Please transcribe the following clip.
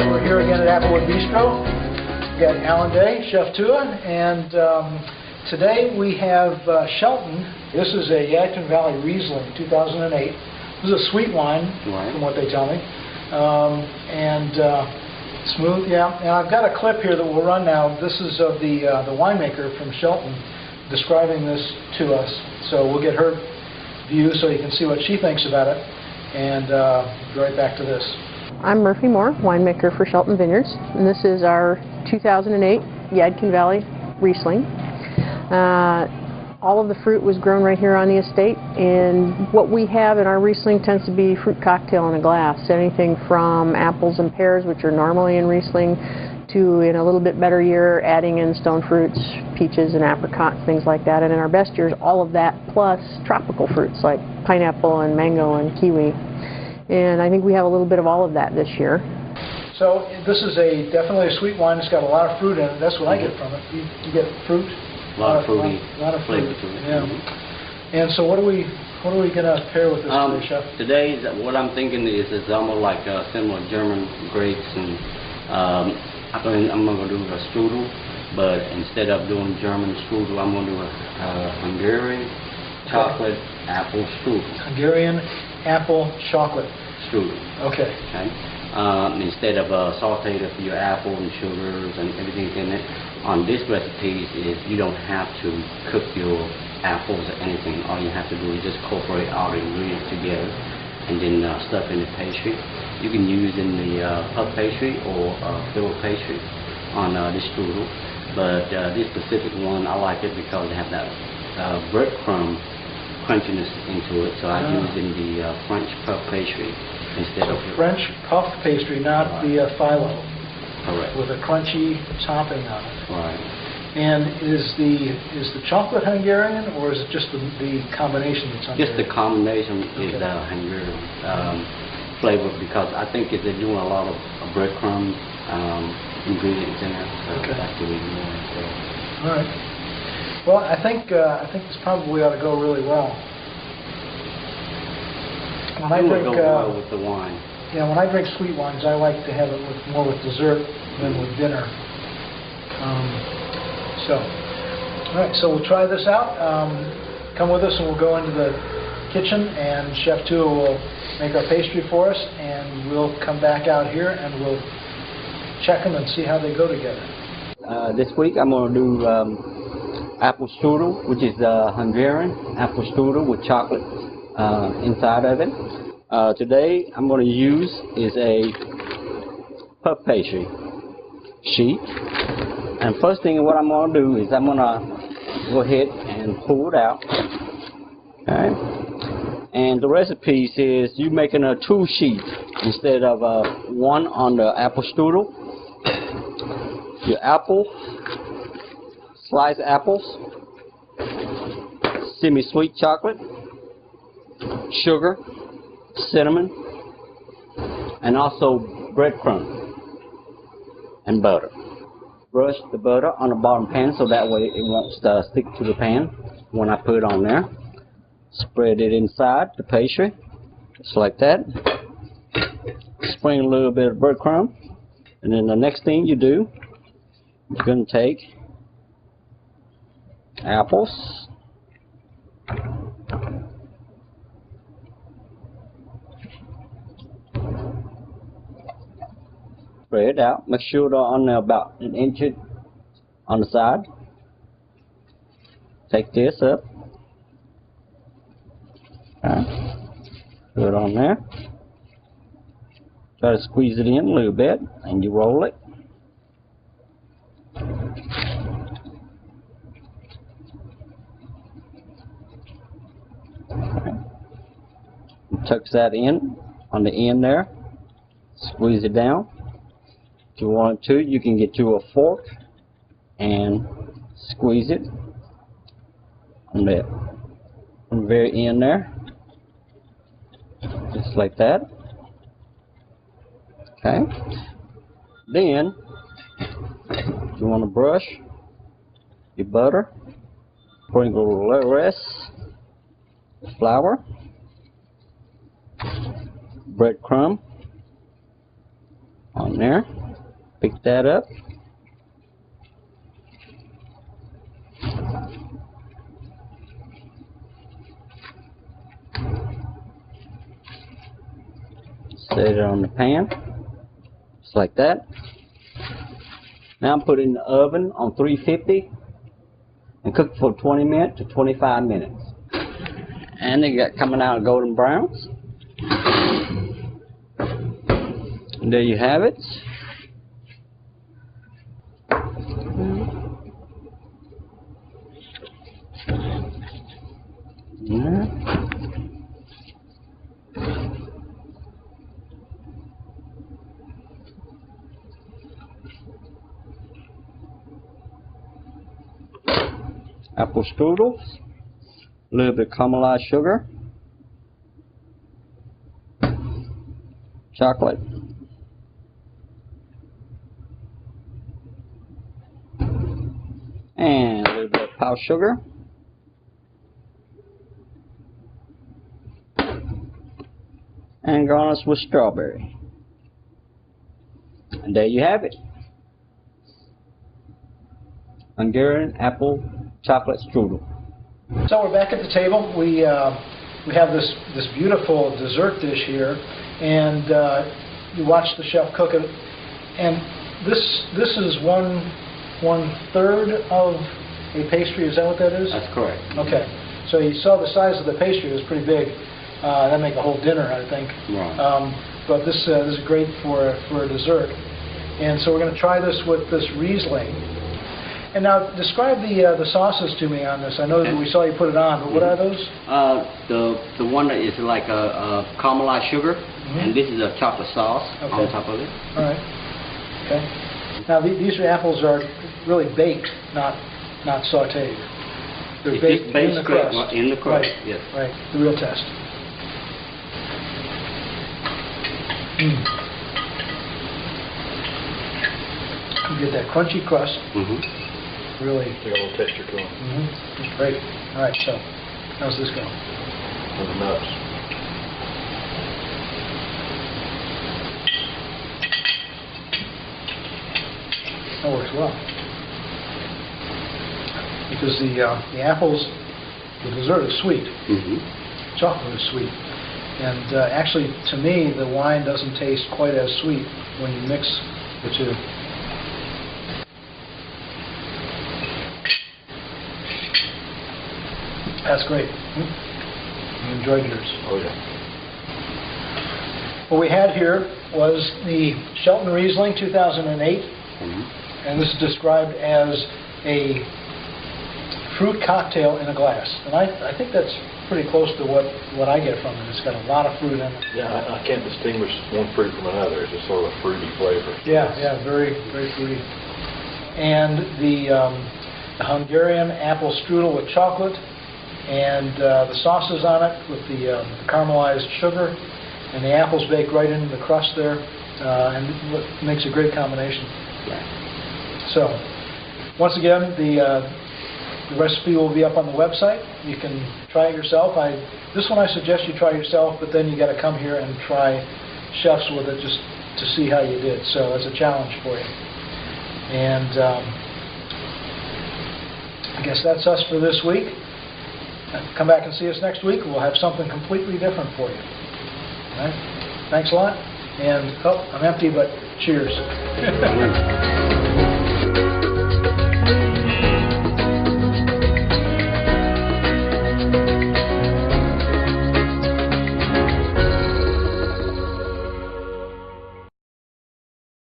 Alright, we're here again at Applewood Bistro. We've got Alan Day, Chef Tua, and today we have Shelton. This is a Yadkin Valley Reisling 2008. This is a sweet wine, from what they tell me. Smooth, yeah. And I've got a clip here that we'll run now. This is of the winemaker from Shelton describing this to us. So we'll get her view so you can see what she thinks about it. And go right back to this. I'm Murphy Moore, winemaker for Shelton Vineyards, and this is our 2008 Yadkin Valley Reisling. All of the fruit was grown right here on the estate, and what we have in our Reisling tends to be fruit cocktail in a glass. Anything from apples and pears, which are normally in Reisling, to, in a little bit better year, adding in stone fruits, peaches and apricots, things like that. And in our best years, all of that plus tropical fruits like pineapple and mango and kiwi. And I think we have a little bit of all of that this year. So this is definitely a sweet wine. It's got a lot of fruit in it. That's what I get from it. You get fruit. A lot of fruity. A lot of flavor to it. Yeah. And so what are we going to pair with this today, Chef? Today, what I'm thinking is almost like similar German grapes, and I'm going to do a strudel, but instead of doing German strudel, I'm going to do a Hungarian chocolate apple strudel. Hungarian apple chocolate strudel. Okay. Instead of sauteed up your apple and sugars and everything in it, on this recipe is you don't have to cook your apples or anything. All you have to do is just incorporate all the ingredients together and then stuff in the pastry. You can use in the puff pastry or filled pastry on this strudel, but this specific one I like it because it has that breadcrumb crunchiness into it, so I use in the French puff pastry instead of French puff pastry, not the phyllo. Correct. With a crunchy topping on it. Right. And is the chocolate Hungarian, or is it just the combination that's Hungarian? Just the combination is the Hungarian flavor, because I think they're doing a lot of breadcrumbs ingredients in it, so that's the reason why. All right. Well, I think this probably ought to go really well. When I drink, go well with the wine. Yeah, when I drink sweet wines, I like to have it more with dessert than with dinner. All right, so we'll try this out. Come with us, and we'll go into the kitchen, and Chef Tua will make our pastry for us, and we'll come back out here and we'll check them and see how they go together. This week I'm going to do apple strudel, which is Hungarian apple strudel with chocolate inside of it. Today I'm going to use is a puff pastry sheet, and first thing what I'm going to do is I'm going to go ahead and pull it out. Okay. And the recipe says you making a 2 sheet instead of one on the apple strudel. Your apple, sliced apples, semi-sweet chocolate, sugar, cinnamon, and also breadcrumb and butter. Brush the butter on the bottom pan so that way it won't stick to the pan when I put it on there. Spread it inside the pastry, just like that. Sprinkle a little bit of breadcrumb, and then the next thing you do, you're going to take apples, spread it out. Make sure they're on there about 1 inch on the side. Take this up. Okay. Put it on there. Try to squeeze it in a little bit, and you roll it. Okay. Tuck that in on the end there. Squeeze it down. If you want to, you can get you a fork and squeeze it on the very end there, just like that. Okay. Then you want to brush your butter, sprinkle the rest, flour, breadcrumb on there. Pick that up. Set it on the pan, just like that. Now I'm putting it in the oven on 350 and cook for 20 minutes to 25 minutes. And they got coming out golden browns. And there you have it. Apple strudel, a little bit of caramelized sugar, chocolate, and a little bit of powdered sugar, and garnish with strawberry. And there you have it. Hungarian apple chocolate strudel. So we're back at the table. We have this beautiful dessert dish here, and you watch the chef cook it. And this is one third of a pastry. Is that what that is? That's correct. Okay. So you saw the size of the pastry. It was pretty big. That'd make a whole dinner, I think. Right. But this is great for a dessert. And so we're going to try this with this Reisling. And now describe the sauces to me on this. I know that we saw you put it on, but what are those? The one that is like a caramelized sugar, and this is a chocolate sauce on top of it. All right. Okay. Now these apples are really baked, not sautéed. They're baked in the crust. In the crust, right. Yes. Right. The real test. You get that crunchy crust. Really. Got a little texture to them. It's great. All right, so how's this going? With the nuts. That works well. Because the apples, the dessert is sweet. Chocolate is sweet. And actually, to me, the wine doesn't taste quite as sweet when you mix the two. That's great. You enjoyed yours. Oh, yeah. What we had here was the Shelton Reisling 2008, and this is described as a fruit cocktail in a glass. And I think that's pretty close to what I get from it. It's got a lot of fruit in it. Yeah, I can't distinguish one fruit from another. It's just sort of a fruity flavor. Yeah, very, very fruity. And the Hungarian apple strudel with chocolate, and the sauces on it with the caramelized sugar, and the apples baked right into the crust there, and it makes a great combination. So, once again, the recipe will be up on the website. You can try it yourself. This one I suggest you try yourself, but then you got to come here and try chefs with it just to see how you did. So it's a challenge for you. And I guess that's us for this week. Come back and see us next week. We'll have something completely different for you. All right? Thanks a lot. And, I'm empty, but cheers.